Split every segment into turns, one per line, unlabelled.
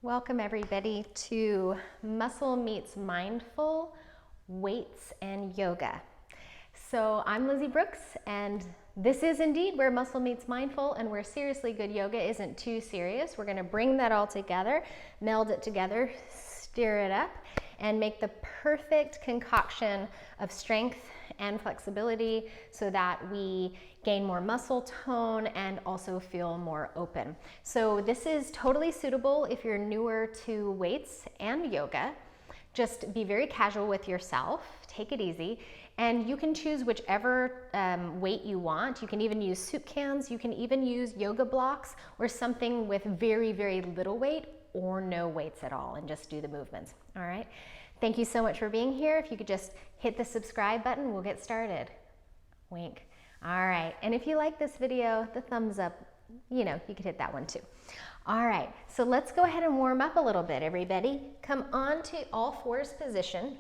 Welcome everybody to Muscle Meets Mindful Weights and Yoga. So I'm Lizzie Brooks, and this is indeed where muscle meets mindful and where seriously good yoga isn't too serious. We're going to bring that all together, meld it together, stir it up, and make the perfect concoction of strength and flexibility so that we gain more muscle tone and also feel more open. So this is totally suitable if you're newer to weights and yoga. Just be very casual with yourself, take it easy, and you can choose whichever weight you want. You can even use soup cans, you can even use yoga blocks or something with very, very little weight or no weights at all, and just do the movements, all right? Thank you so much for being here. If you could just hit the subscribe button, we'll get started. Wink. All right, and if you like this video, the thumbs up, you could hit that one too. All right, so let's go ahead and warm up a little bit, everybody. Come on to all fours position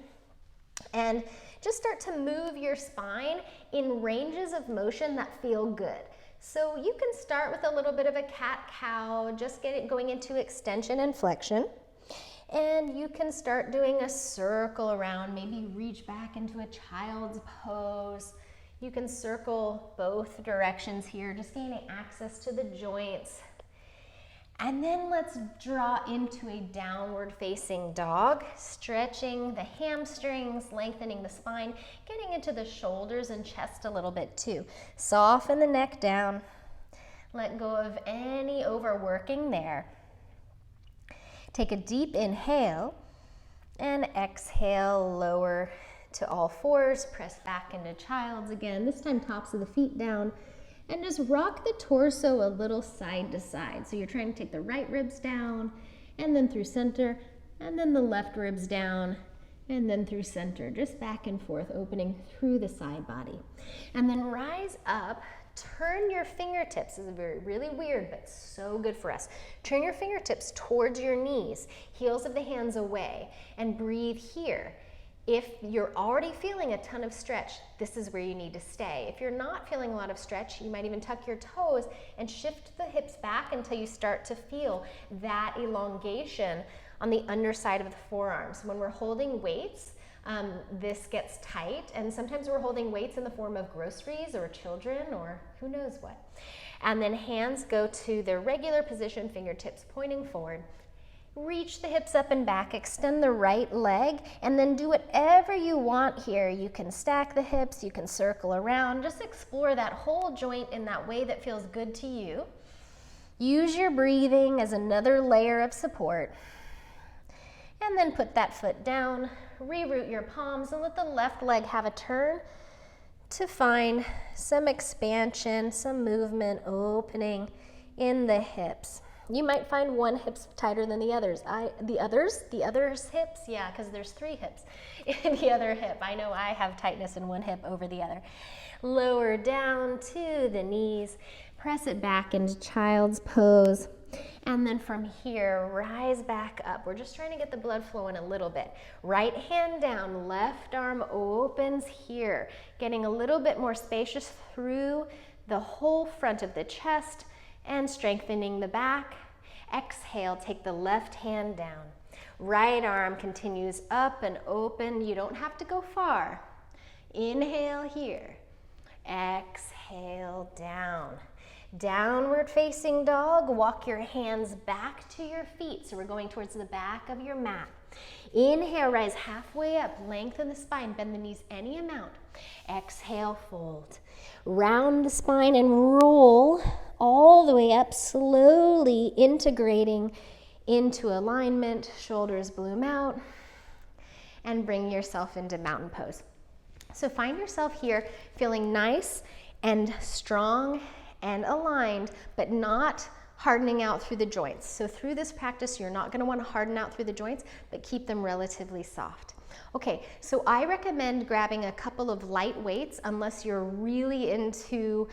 and just start to move your spine in ranges of motion that feel good. So you can start with a little bit of a cat-cow, just get it going into extension and flexion. And you can start doing a circle around, maybe reach back into a child's pose. You can circle both directions here, just gaining access to the joints. And then let's draw into a downward facing dog, stretching the hamstrings, lengthening the spine, getting into the shoulders and chest a little bit too. Soften the neck down. Let go of any overworking there. Take a deep inhale and exhale, lower to all fours, press back into child's again, this time tops of the feet down, and just rock the torso a little side to side. So you're trying to take the right ribs down and then through center, and then the left ribs down and then through center, just back and forth, opening through the side body. And then rise up. Turn your fingertips, this is really weird, but so good for us. Turn your fingertips towards your knees, heels of the hands away, and breathe here. If you're already feeling a ton of stretch, this is where you need to stay. If you're not feeling a lot of stretch, you might even tuck your toes and shift the hips back until you start to feel that elongation on the underside of the forearms. When we're holding weights, this gets tight, and sometimes we're holding weights in the form of groceries or children or who knows what. And then hands go to their regular position, fingertips pointing forward. Reach the hips up and back, extend the right leg, and then do whatever you want here. You can stack the hips, you can circle around, just explore that whole joint in that way that feels good to you. Use your breathing as another layer of support. And then put that foot down, reroot your palms, and let the left leg have a turn to find some expansion, some movement, opening in the hips. You might find one hip's tighter than the others. The others hips, yeah, because there's 3 hips in the other hip. I know I have tightness in one hip over the other. Lower down to the knees, press it back into child's pose. And then from here, rise back up. We're just trying to get the blood flowing a little bit. Right hand down, left arm opens here, getting a little bit more spacious through the whole front of the chest and strengthening the back. Exhale, take the left hand down. Right arm continues up and open. You don't have to go far. Inhale here. Exhale, down. Downward facing dog, walk your hands back to your feet. So we're going towards the back of your mat. Inhale, rise halfway up, lengthen the spine, bend the knees any amount. Exhale, fold. Round the spine and roll all the way up, slowly integrating into alignment. Shoulders bloom out, and bring yourself into mountain pose. So find yourself here feeling nice and strong and aligned, but not hardening out through the joints. So through this practice, you're not going to want to harden out through the joints, but keep them relatively soft. Okay, so I recommend grabbing a couple of light weights unless you're really into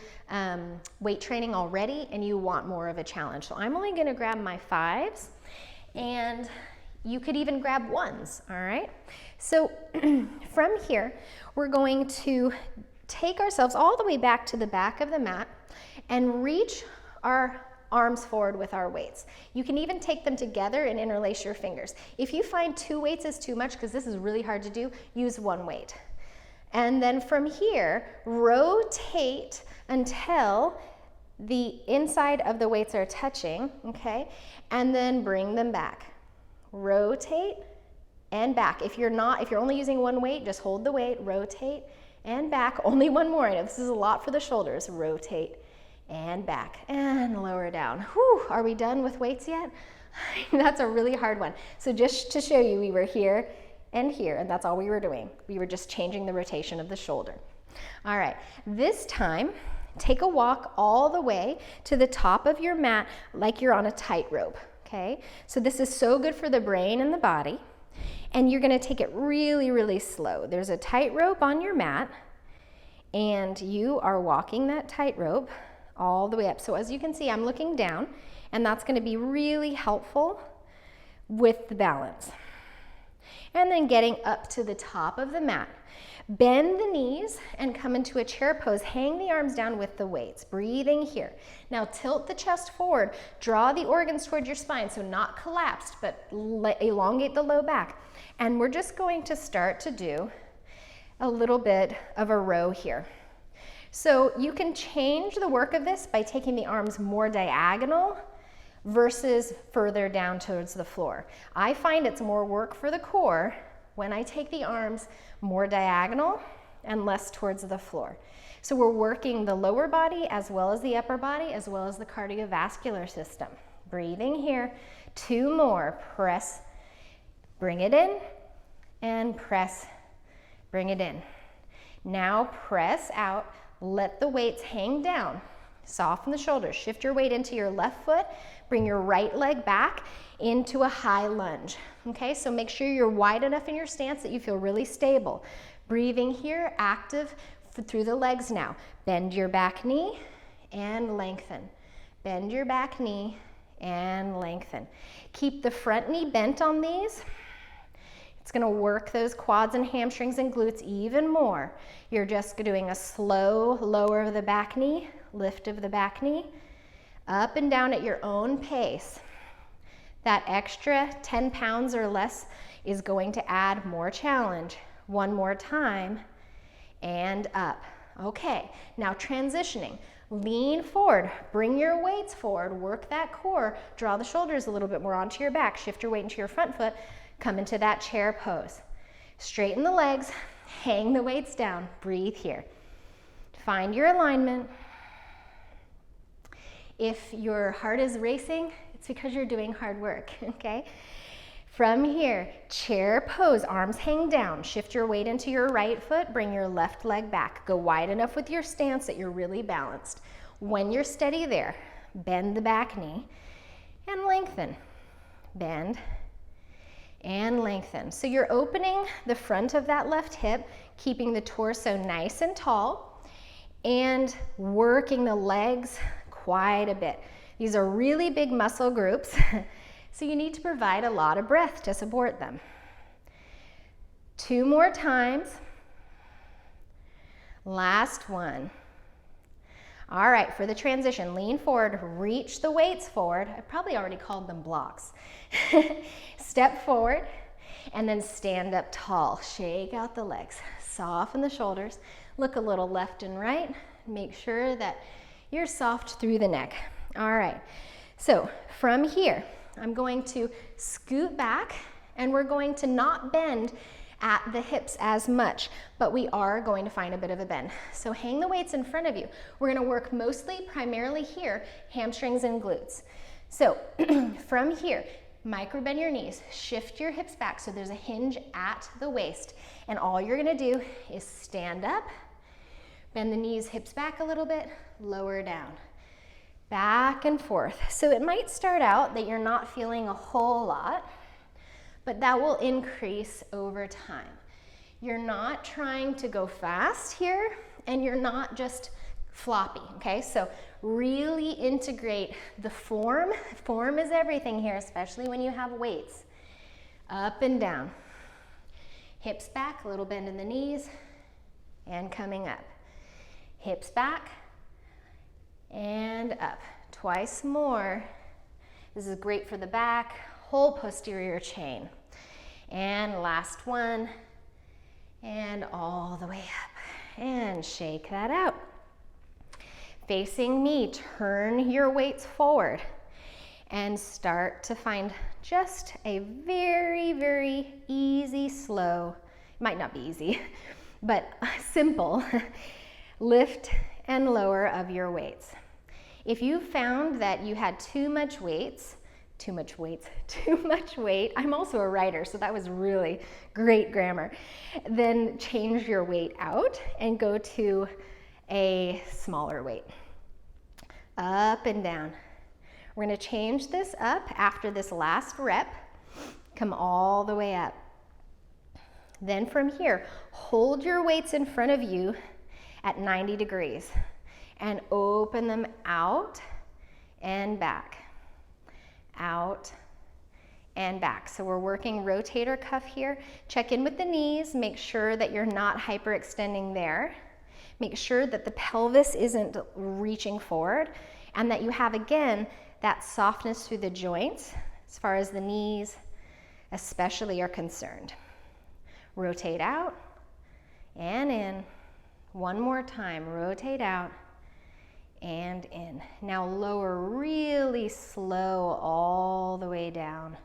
weight training already and you want more of a challenge. So I'm only going to grab my 5s, and you could even grab 1s, all right? So from here, we're going to take ourselves all the way back to the back of the mat and reach our arms forward with our weights. You can even take them together and interlace your fingers. If you find 2 weights is too much, because this is really hard to do, use 1 weight. And then from here, rotate until the inside of the weights are touching, okay? And then bring them back. Rotate and back. If you're only using 1 weight, just hold the weight, rotate and back. Only 1 more. I know this is a lot for the shoulders. Rotate and back and lower down. Whew, are we done with weights yet? That's a really hard one. So just to show you, we were here, and that's all we were doing. We were just changing the rotation of the shoulder. All right, this time, take a walk all the way to the top of your mat like you're on a tightrope, okay? So this is so good for the brain and the body, and you're gonna take it really, really slow. There's a tightrope on your mat, and you are walking that tightrope all the way up. So as you can see, I'm looking down, and that's gonna be really helpful with the balance. And then getting up to the top of the mat. Bend the knees and come into a chair pose. Hang the arms down with the weights. Breathing here. Now tilt the chest forward. Draw the organs toward your spine, so not collapsed, but elongate the low back. And we're just going to start to do a little bit of a row here. So you can change the work of this by taking the arms more diagonal versus further down towards the floor. I find it's more work for the core when I take the arms more diagonal and less towards the floor. So we're working the lower body as well as the upper body as well as the cardiovascular system. Breathing here, 2 more, press, bring it in, and press, bring it in. Now press out, let the weights hang down. Soften the shoulders, shift your weight into your left foot, bring your right leg back into a high lunge. Okay, so make sure you're wide enough in your stance that you feel really stable. Breathing here, active through the legs now. Bend your back knee and lengthen. Bend your back knee and lengthen. Keep the front knee bent on these. It's gonna work those quads and hamstrings and glutes even more. You're just doing a slow lower of the back knee, lift of the back knee, up and down at your own pace. That extra 10 pounds or less is going to add more challenge. 1 more time, and up. Okay, now transitioning. Lean forward, bring your weights forward, work that core, draw the shoulders a little bit more onto your back, shift your weight into your front foot, come into that chair pose. Straighten the legs, hang the weights down, breathe here. Find your alignment. If your heart is racing, it's because you're doing hard work, okay? From here, chair pose, arms hang down. Shift your weight into your right foot, bring your left leg back. Go wide enough with your stance that you're really balanced. When you're steady there, bend the back knee and lengthen. Bend and lengthen. So you're opening the front of that left hip, keeping the torso nice and tall, and working the legs quite a bit. These are really big muscle groups, so you need to provide a lot of breath to support them. 2 more times. Last one. All right, for the transition, lean forward, reach the weights forward. I probably already called them blocks. Step forward, and then stand up tall. Shake out the legs, soften the shoulders, look a little left and right. Make sure that you're soft through the neck. All right, so from here, I'm going to scoot back, and we're going to not bend at the hips as much, but we are going to find a bit of a bend. So hang the weights in front of you. We're gonna work primarily here, hamstrings and glutes. So from here, micro bend your knees, shift your hips back so there's a hinge at the waist, and all you're gonna do is stand up, bend the knees, hips back a little bit, lower down, back and forth. So it might start out that you're not feeling a whole lot, but that will increase over time. You're not trying to go fast here, and you're not just floppy, okay? So really integrate the form. Form is everything here, especially when you have weights. Up and down. Hips back, a little bend in the knees, and coming up. Hips back, and up. twice more. This is great for the back, whole posterior chain. And last one, and all the way up, and shake that out. Facing me, turn your weights forward and start to find just a very, very easy, slow, it might not be easy, but simple lift and lower of your weights. If you found that you had too much weight, I'm also a writer, so that was really great grammar, then change your weight out and go to a smaller weight. Up and down. We're going to change this up after this last rep. Come all the way up. Then from here, hold your weights in front of you at 90 degrees and open them out and back. Out and back. So we're working rotator cuff here. Check in with the knees. Make sure that you're not hyperextending there. Make sure that the pelvis isn't reaching forward and that you have, again, that softness through the joints as far as the knees especially are concerned. Rotate out and in. One more time. Rotate out and in. Now lower really slow all the way down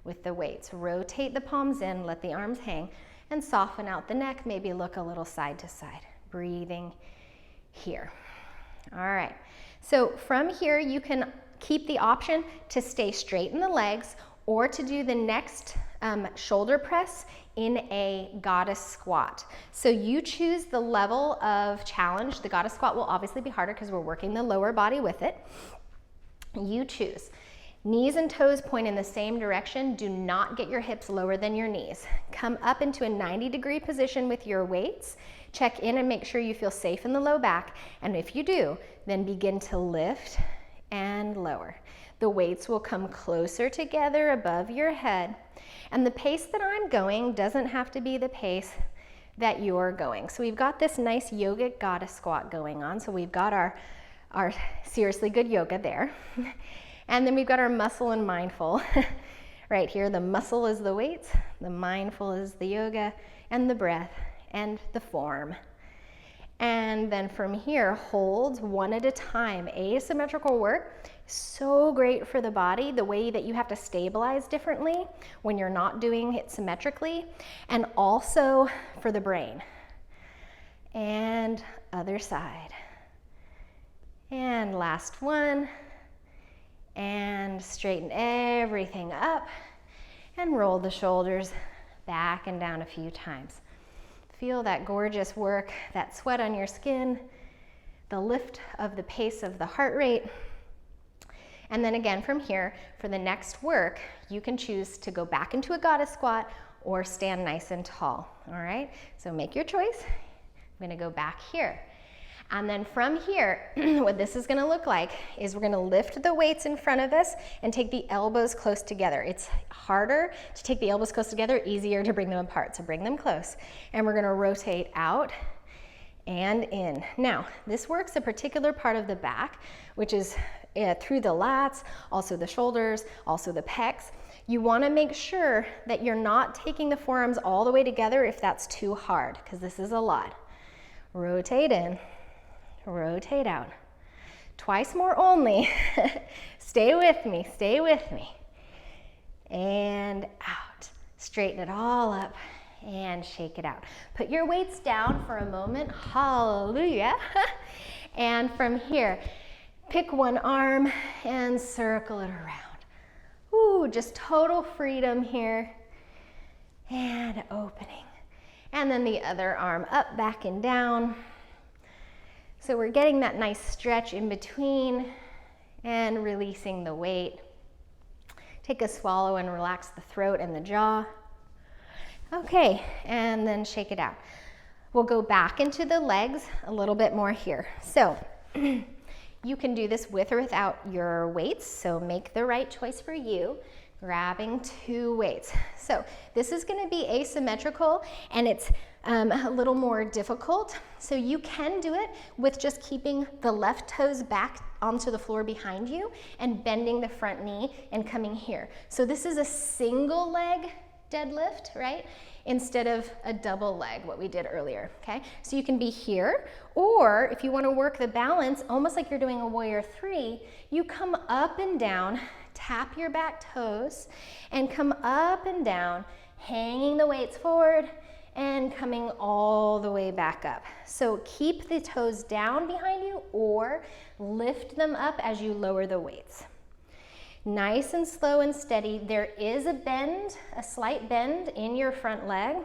with the weights. Rotate the palms in, let the arms hang, and soften out the neck. Maybe look a little side to side. Breathing here. All right. So from here, you can keep the option to stay straight in the legs or to do the next shoulder press in a goddess squat. So you choose the level of challenge. The goddess squat will obviously be harder because we're working the lower body with it. You choose. Knees and toes point in the same direction. Do not get your hips lower than your knees. Come up into a 90-degree position with your weights. Check in and make sure you feel safe in the low back. And if you do, then begin to lift and lower. The weights will come closer together above your head. And the pace that I'm going doesn't have to be the pace that you're going. So we've got this nice yogic goddess squat going on. So we've got our seriously good yoga there. And then we've got our muscle and mindful right here. The muscle is the weights, the mindful is the yoga, and the breath and the form. And then from here, hold one at a time. Asymmetrical work, so great for the body, the way that you have to stabilize differently when you're not doing it symmetrically, and also for the brain. And other side. And last one. And straighten everything up and roll the shoulders back and down a few times. Feel that gorgeous work, that sweat on your skin, the lift of the pace of the heart rate. And then again from here, for the next work, you can choose to go back into a goddess squat or stand nice and tall, all right? So make your choice. I'm gonna go back here. And then from here, what this is gonna look like is we're gonna lift the weights in front of us and take the elbows close together. It's harder to take the elbows close together, easier to bring them apart. So bring them close. And we're gonna rotate out and in. Now, this works a particular part of the back, which is through the lats, also the shoulders, also the pecs. You wanna make sure that you're not taking the forearms all the way together if that's too hard, because this is a lot. Rotate in. Rotate out. Twice more only. Stay with me, stay with me. And out. Straighten it all up and shake it out. Put your weights down for a moment. Hallelujah. And from here, pick one arm and circle it around. Ooh, just total freedom here. And opening. And then the other arm up, back, and down. So we're getting that nice stretch in between and releasing the weight. Take a swallow and relax the throat and the jaw. Okay, and then shake it out. We'll go back into the legs a little bit more here. So you can do this with or without your weights, so make the right choice for you. Grabbing 2 weights. So this is going to be asymmetrical, and it's a little more difficult. So you can do it with just keeping the left toes back onto the floor behind you and bending the front knee and coming here. So this is a single leg deadlift, right? Instead of a double leg, what we did earlier, okay? So you can be here, or if you want to work the balance, almost like you're doing a warrior 3, you come up and down, tap your back toes, and come up and down, hanging the weights forward and coming all the way back up. So keep the toes down behind you or lift them up as you lower the weights. Nice and slow and steady. There is a bend, a slight bend in your front leg,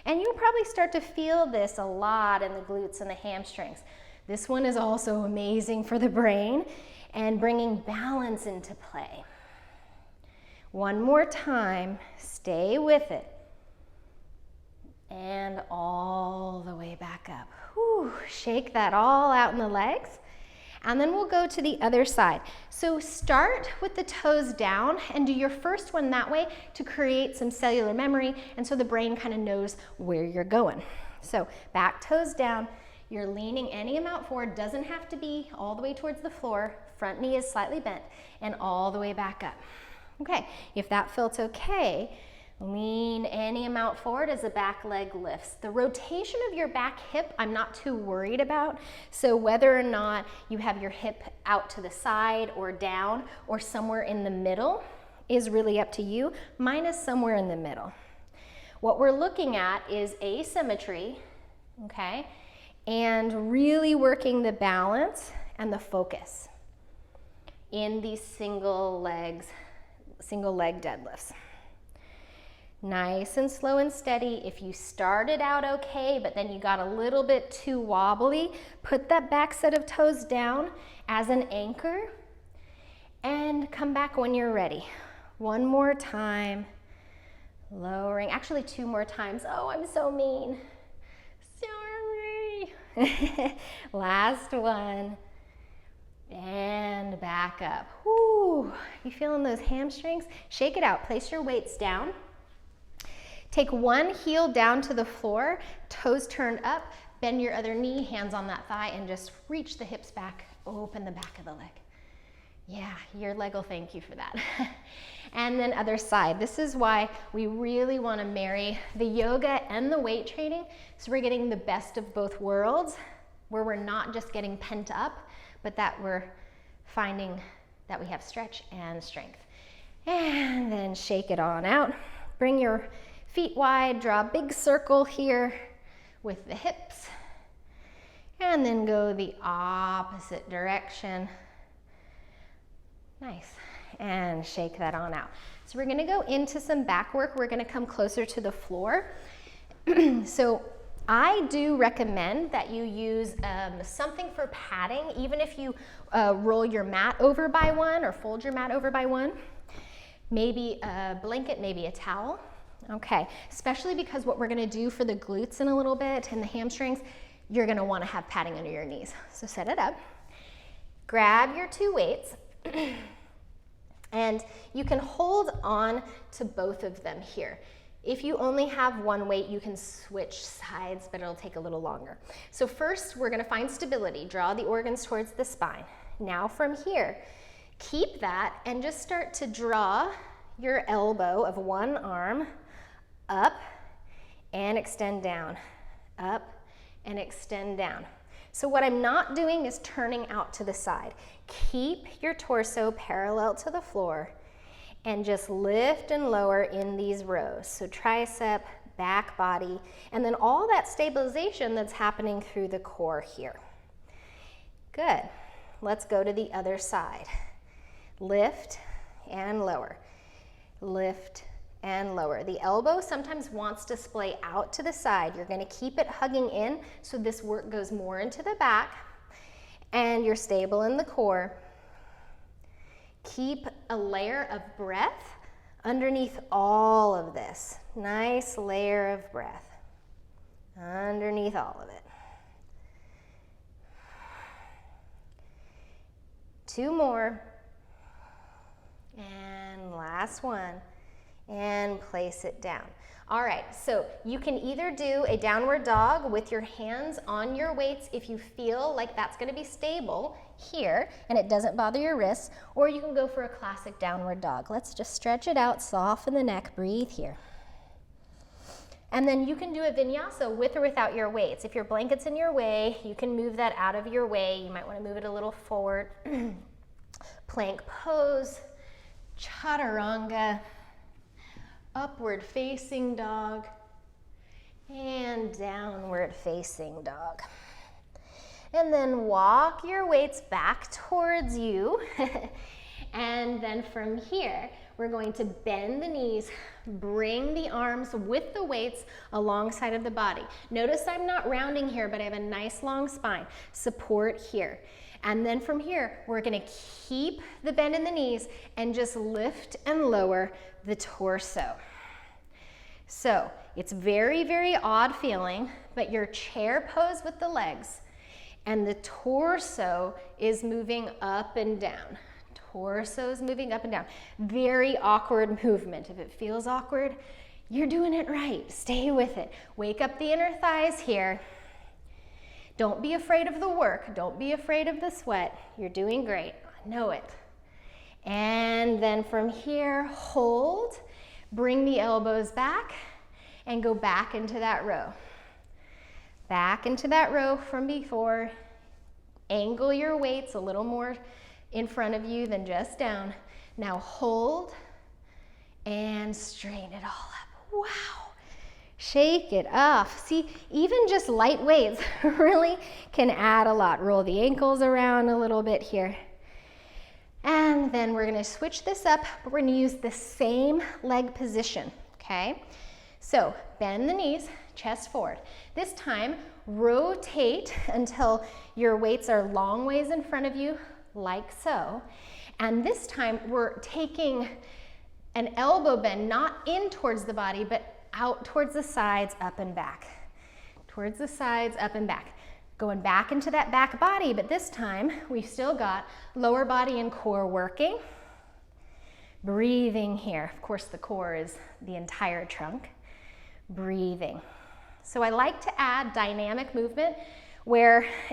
and you'll probably start to feel this a lot in the glutes and the hamstrings. This one is also amazing for the brain and bringing balance into play. One more time, stay with it. And all the way back up. Whew, shake that all out in the legs. And then we'll go to the other side. So start with the toes down and do your first one that way to create some cellular memory, and so the brain kind of knows where you're going. So back toes down, you're leaning any amount forward, doesn't have to be all the way towards the floor, front knee is slightly bent, and all the way back up. Okay, if that felt okay, lean any amount forward as the back leg lifts. The rotation of your back hip, I'm not too worried about. So whether or not you have your hip out to the side or down or somewhere in the middle is really up to you. Mine is somewhere in the middle. What we're looking at is asymmetry, okay? And really working the balance and the focus in these single leg deadlifts. Nice and slow and steady. If you started out okay, but then you got a little bit too wobbly, put that back set of toes down as an anchor and come back when you're ready. One more time, lowering, actually 2 more times. Oh, I'm so mean. Sorry. Last one. And back up. Whoo, you feeling those hamstrings? Shake it out, place your weights down. Take one heel down to the floor, toes turned up, bend your other knee, hands on that thigh, and just reach the hips back, open the back of the leg. Yeah, your leg will thank you for that. And then other side. This is why we really want to marry the yoga and the weight training, so we're getting the best of both worlds, where we're not just getting pent up, but that we're finding that we have stretch and strength. And then shake it on out. Bring your feet wide, draw a big circle here with the hips, and then go the opposite direction. Nice, and shake that on out. So we're gonna go into some back work. We're gonna come closer to the floor. So I do recommend that you use something for padding, even if you roll your mat over by one or fold your mat over by one. Maybe a blanket, maybe a towel. Okay, especially because what we're gonna do for the glutes in a little bit and the hamstrings, you're gonna wanna have padding under your knees. So set it up, grab your 2 weights, and you can hold on to both of them here. If you only have one weight, you can switch sides, but it'll take a little longer. So first, we're gonna find stability. Draw the organs towards the spine. Now from here, keep that and just start to draw your elbow of one arm up and extend down, up and extend down. So what I'm not doing is turning out to the side. Keep your torso parallel to the floor and just lift and lower in these rows. So tricep, back body, and then all that stabilization that's happening through the core here. Good. Let's go to the other side. Lift and lower. Lift and lower. The elbow sometimes wants to splay out to the side. You're going to keep it hugging in so this work goes more into the back and you're stable in the core. Keep a layer of breath underneath all of this. Nice layer of breath underneath all of it. 2 more. And last one. And place it down. All right, so you can either do a downward dog with your hands on your weights if you feel like that's going to be stable here and it doesn't bother your wrists, or you can go for a classic downward dog. Let's just stretch it out, soften the neck, breathe here. And then you can do a vinyasa with or without your weights. If your blanket's in your way, you can move that out of your way. You might want to move it a little forward. Plank pose, chaturanga, upward facing dog, and downward facing dog. And then walk your weights back towards you. And then from here, we're going to bend the knees, bring the arms with the weights alongside of the body. Notice I'm not rounding here, but I have a nice long spine. Support here. And then from here, we're gonna keep the bend in the knees and just lift and lower the torso. So it's very, very odd feeling, but your chair pose with the legs and the torso is moving up and down. Torso is moving up and down. Very awkward movement. If it feels awkward, you're doing it right. Stay with it. Wake up the inner thighs here. Don't be afraid of the work. Don't be afraid of the sweat. You're doing great. I know it. And then from here, hold. Bring the elbows back and go back into that row. Back into that row from before. Angle your weights a little more in front of you than just down. Now hold and straighten it all up. Wow. Shake it off. See, even just light weights really can add a lot. Roll the ankles around a little bit here. And then we're gonna switch this up, but we're gonna use the same leg position, okay? So bend the knees, chest forward. This time, rotate until your weights are long ways in front of you, like so. And this time, we're taking an elbow bend, not in towards the body, but out towards the sides, up and back. Towards the sides, up and back. Going back into that back body, but this time we've still got lower body and core working. Breathing here. Of course, the core is the entire trunk. Breathing. So I like to add dynamic movement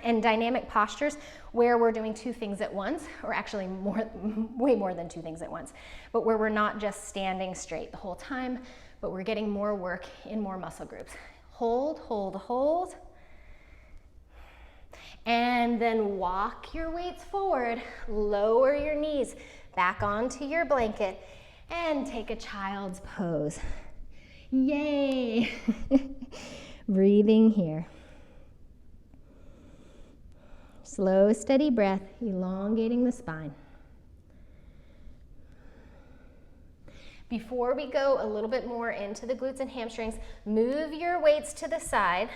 and dynamic postures where we're doing two things at once, or actually way more than two things at once, but where we're not just standing straight the whole time, but we're getting more work in more muscle groups. Hold, hold, hold. And then walk your weights forward, lower your knees back onto your blanket, and take a child's pose. Yay! Breathing here. Slow, steady breath, elongating the spine. Before we go a little bit more into the glutes and hamstrings, move your weights to the side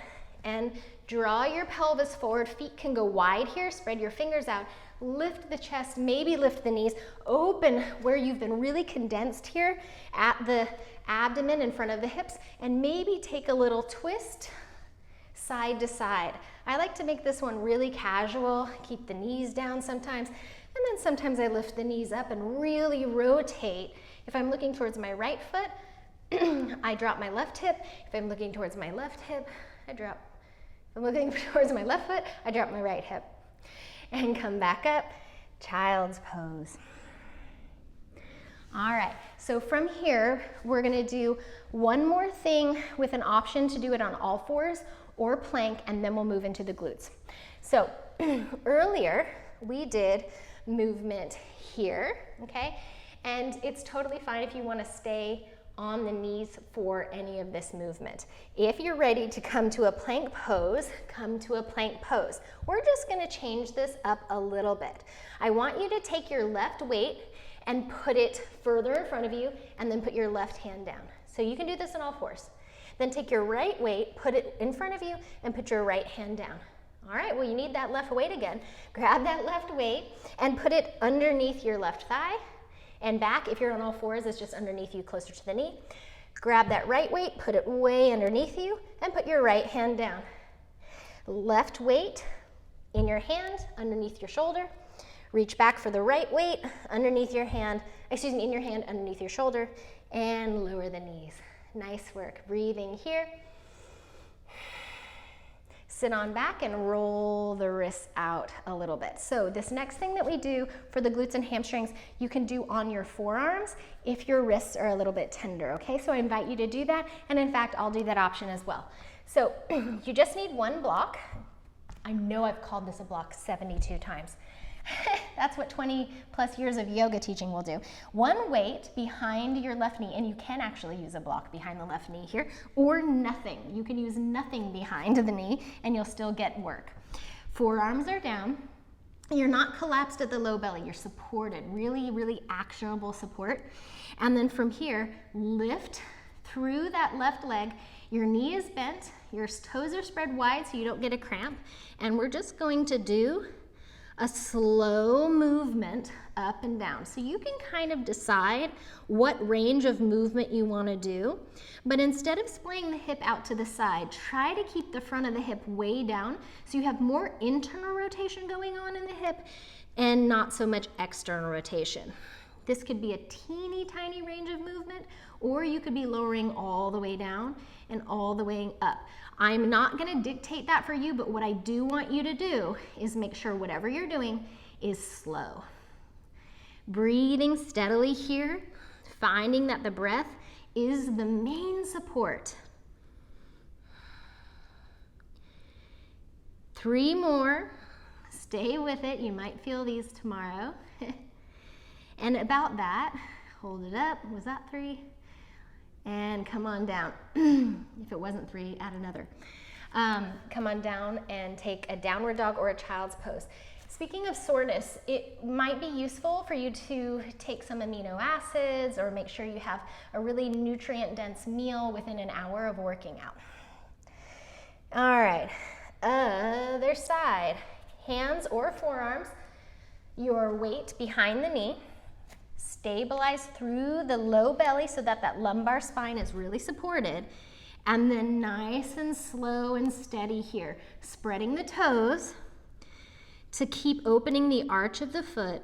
and draw your pelvis forward. Feet can go wide here, spread your fingers out, lift the chest, maybe lift the knees, open where you've been really condensed here at the abdomen in front of the hips, and maybe take a little twist side to side. I like to make this one really casual, keep the knees down sometimes, and then sometimes I lift the knees up and really rotate. If I'm looking towards my right foot, I drop my left hip. If I'm looking towards my left hip, I drop. If I'm looking towards my left foot, I drop my right hip. And come back up, child's pose. All right, so from here, we're gonna do one more thing with an option to do it on all fours or plank, and then we'll move into the glutes. So earlier, we did movement here, okay? And it's totally fine if you wanna stay on the knees for any of this movement. If you're ready to come to a plank pose, come to a plank pose. We're just gonna change this up a little bit. I want you to take your left weight and put it further in front of you, and then put your left hand down. So you can do this on all fours. Then take your right weight, put it in front of you, and put your right hand down. All right, well, you need that left weight again. Grab that left weight and put it underneath your left thigh, and back. If you're on all fours, it's just underneath you, closer to the knee. Grab that right weight, put it way underneath you, and put your right hand down. Left weight in your hand, underneath your shoulder. Reach back for the right weight underneath your hand, excuse me, in your hand underneath your shoulder, and lower the knees. Nice work. Breathing here. Sit on back and roll the wrists out a little bit. So this next thing that we do for the glutes and hamstrings, you can do on your forearms if your wrists are a little bit tender, okay? So I invite you to do that, and in fact, I'll do that option as well. So you just need one block. I know I've called this a block 72 times. That's what 20 plus years of yoga teaching will do. One weight behind your left knee, and you can actually use a block behind the left knee here, or nothing. You can use nothing behind the knee and you'll still get work. Forearms are down. You're not collapsed at the low belly, you're supported, really, really actionable support. And then from here, lift through that left leg. Your knee is bent, your toes are spread wide so you don't get a cramp, and we're just going to do a slow movement up and down. So you can kind of decide what range of movement you want to do, but instead of splaying the hip out to the side, try to keep the front of the hip way down so you have more internal rotation going on in the hip and not so much external rotation. This could be a teeny tiny range of movement, or you could be lowering all the way down and all the way up. I'm not going to dictate that for you, but what I do want you to do is make sure whatever you're doing is slow. Breathing steadily here, finding that the breath is the main support. 3 more. Stay with it. You might feel these tomorrow. And about that, hold it up. Was that 3? And come on down. If it wasn't 3, add another. Come on down and take a downward dog or a child's pose. Speaking of soreness, it might be useful for you to take some amino acids or make sure you have a really nutrient-dense meal within an hour of working out. All right, other side. Hands or forearms, your weight behind the knee. Stabilize through the low belly so that that lumbar spine is really supported. And then nice and slow and steady here. Spreading the toes to keep opening the arch of the foot.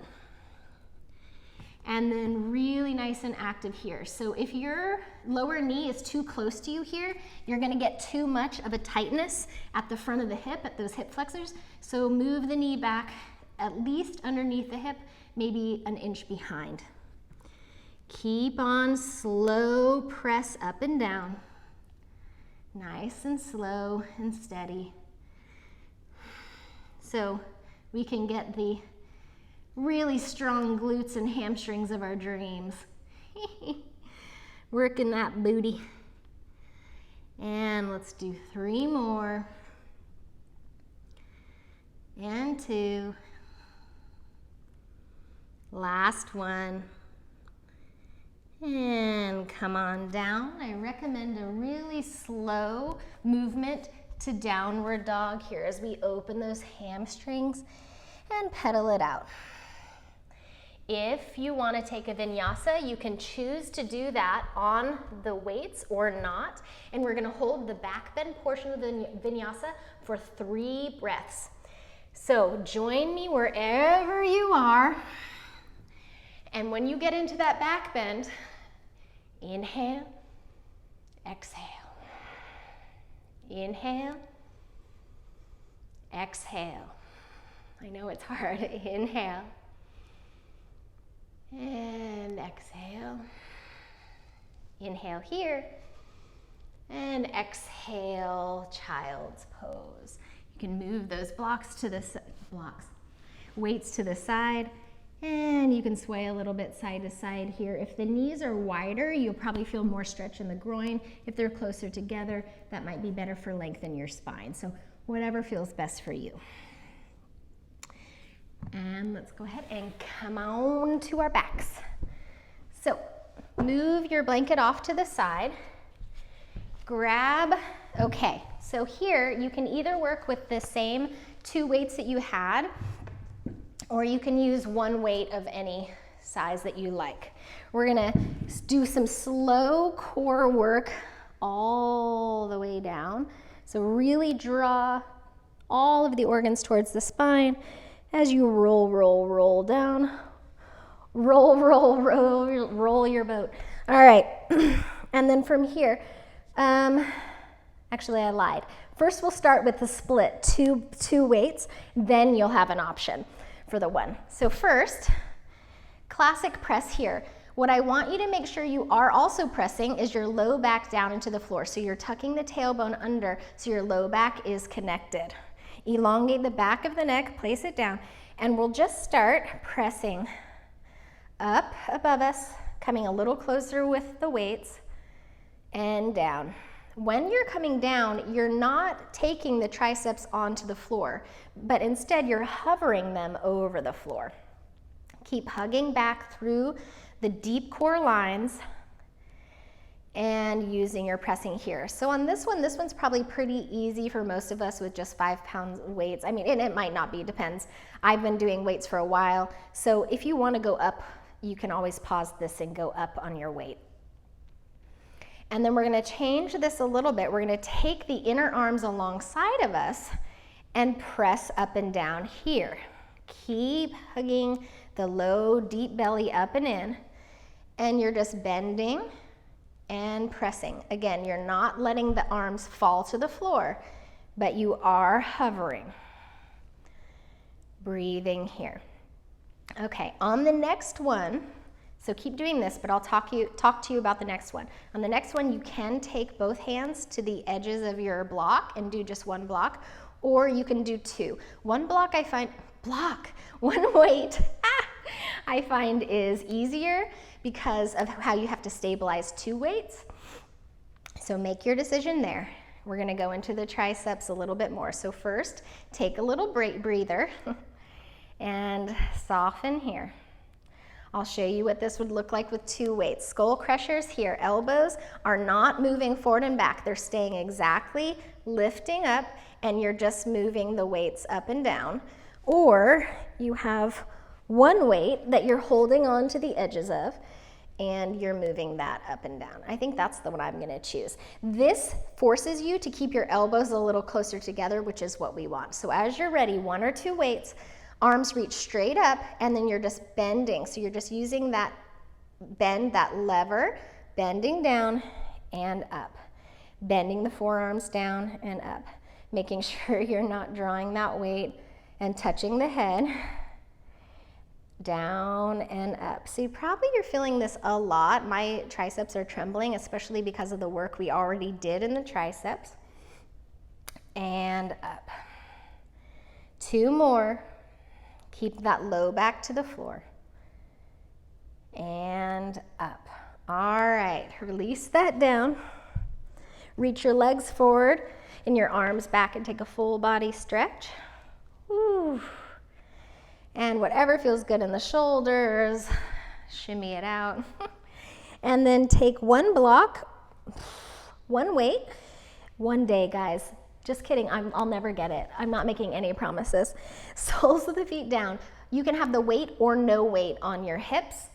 And then really nice and active here. So if your lower knee is too close to you here, you're gonna get too much of a tightness at the front of the hip, at those hip flexors. So move the knee back at least underneath the hip, maybe an inch behind. Keep on slow press up and down. Nice and slow and steady. So we can get the really strong glutes and hamstrings of our dreams. Working that booty. And let's do 3 more. And 2. Last one. And come on down. I recommend a really slow movement to downward dog here as we open those hamstrings and pedal it out. If you want to take a vinyasa, you can choose to do that on the weights or not. And we're going to hold the back bend portion of the vinyasa for 3 breaths. So join me wherever you are. And when you get into that back bend, inhale, exhale. Inhale, exhale. I know it's hard. Inhale and exhale. Inhale here and exhale, child's pose. You can move those weights to the side. And you can sway a little bit side to side here. If the knees are wider, you'll probably feel more stretch in the groin. If they're closer together, that might be better for length in your spine. So whatever feels best for you. And let's go ahead and come on to our backs. So move your blanket off to the side. Grab, okay, so here you can either work with the same 2 weights that you had, or you can use 1 weight of any size that you like. We're gonna do some slow core work all the way down. So really draw all of the organs towards the spine as you roll, roll, roll down. Roll, roll, roll, roll your boat. All right, and then from here, actually I lied. First we'll start with the split, two weights, then you'll have an option for the one. So first, classic press here. What I want you to make sure you are also pressing is your low back down into the floor. So you're tucking the tailbone under so your low back is connected. Elongate the back of the neck, place it down, and we'll just start pressing up above us, coming a little closer with the weights, and down. When you're coming down, you're not taking the triceps onto the floor, but instead you're hovering them over the floor. Keep hugging back through the deep core lines and using your pressing here. So on this one's probably pretty easy for most of us with just 5 pounds weights. I mean, and it might not be, depends. I've been doing weights for a while, so if you want to go up, you can always pause this and go up on your weight. And then we're going to change this a little bit. We're going to take the inner arms alongside of us and press up and down here. Keep hugging the low, deep belly up and in, and you're just bending and pressing. Again, you're not letting the arms fall to the floor, but you are hovering. Breathing here. Okay, on the next one, so keep doing this, but I'll talk to you about the next one. On the next one, you can take both hands to the edges of your block and do just one block, or you can do two. One block one weight, I find is easier because of how you have to stabilize 2 weights. So make your decision there. We're gonna go into the triceps a little bit more. So first, take a little breather and soften here. I'll show you what this would look like with 2 weights. Skull crushers here. Elbows are not moving forward and back. They're staying exactly lifting up, and you're just moving the weights up and down. Or you have 1 weight that you're holding on to the edges of, and you're moving that up and down. I think that's the one I'm gonna choose. This forces you to keep your elbows a little closer together, which is what we want. So as you're ready, 1 or 2 weights, arms reach straight up, and then you're just bending. So you're just using that bend, that lever, bending down and up. Bending the forearms down and up. Making sure you're not drawing that weight and touching the head. Down and up. So you're feeling this a lot. My triceps are trembling, especially because of the work we already did in the triceps. And up. 2 more. Keep that low back to the floor. And up. All right, release that down. Reach your legs forward and your arms back and take a full body stretch. Woo. And whatever feels good in the shoulders, shimmy it out. And then take 1 block, 1 weight, 1 day, guys. Just kidding, I'll never get it. I'm not making any promises. Soles of the feet down. You can have the weight or no weight on your hips.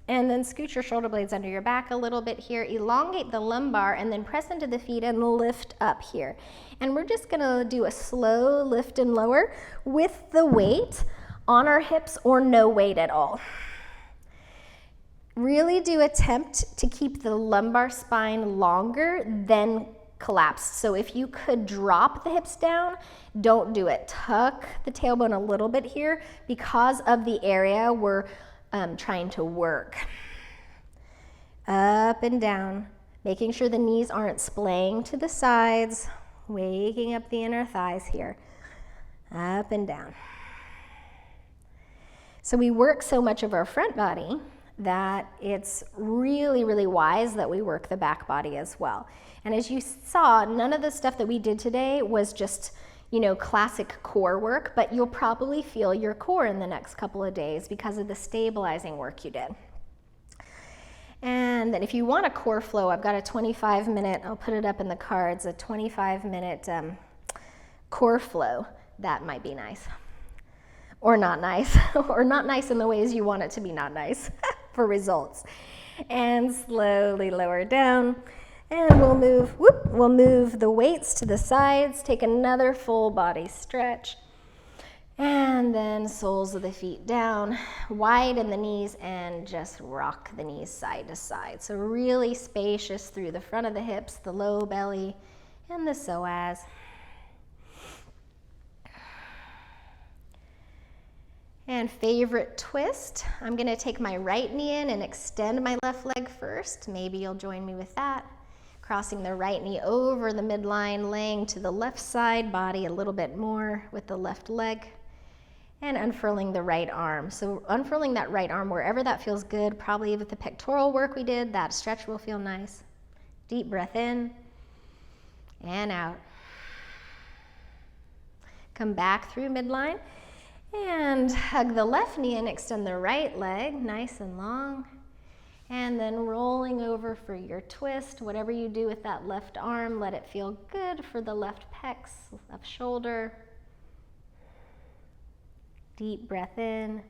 And then scoot your shoulder blades under your back a little bit here. Elongate the lumbar and then press into the feet and lift up here. And we're just gonna do a slow lift and lower with the weight on our hips or no weight at all. Really do attempt to keep the lumbar spine longer than collapsed. So if you could drop the hips down, don't do it. Tuck the tailbone a little bit here because of the area we're trying to work. Up and down, making sure the knees aren't splaying to the sides, waking up the inner thighs here. Up and down. So we work so much of our front body that it's really, really wise that we work the back body as well. And as you saw, none of the stuff that we did today was just, classic core work, but you'll probably feel your core in the next couple of days because of the stabilizing work you did. And then if you want a core flow, I've got a 25-minute, I'll put it up in the cards, a 25-minute core flow. That might be nice. Or not nice, or not nice in the ways you want it to be not nice for results. And slowly lower down. And we'll move the weights to the sides, take another full body stretch, And then soles of the feet down, widen the knees, and just rock the knees side to side. So really spacious through the front of the hips, the low belly, and the psoas. And favorite twist, I'm gonna take my right knee in and extend my left leg first. Maybe you'll join me with that. Crossing the right knee over the midline, laying to the left side body a little bit more with the left leg, and unfurling the right arm. So unfurling that right arm wherever that feels good, probably with the pectoral work we did, that stretch will feel nice. Deep breath in and out. Come back through midline and hug the left knee and extend the right leg nice and long. And then rolling over for your twist. Whatever you do with that left arm, let it feel good for the left pecs, left shoulder. Deep breath in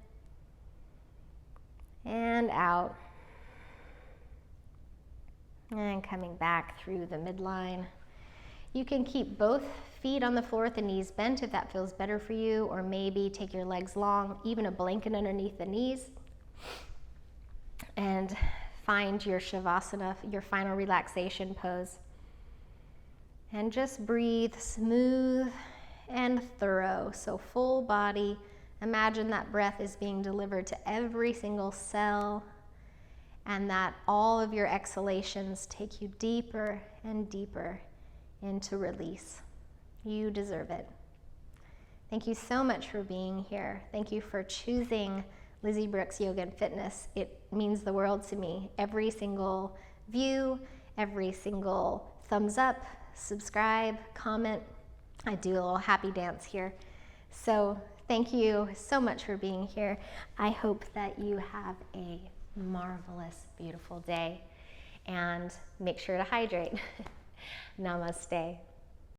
and out. And coming back through the midline. You can keep both feet on the floor with the knees bent if that feels better for you, or maybe take your legs long, even a blanket underneath the knees. And find your Shavasana, your final relaxation pose. And just breathe smooth and thorough. So full body. Imagine that breath is being delivered to every single cell, and that all of your exhalations take you deeper and deeper into release. You deserve it. Thank you so much for being here. Thank you for choosing Lizzie Brooks Yoga and Fitness. It means the world to me. Every single view, every single thumbs up, subscribe, comment. I do a little happy dance here. So thank you so much for being here. I hope that you have a marvelous, beautiful day, and make sure to hydrate. Namaste.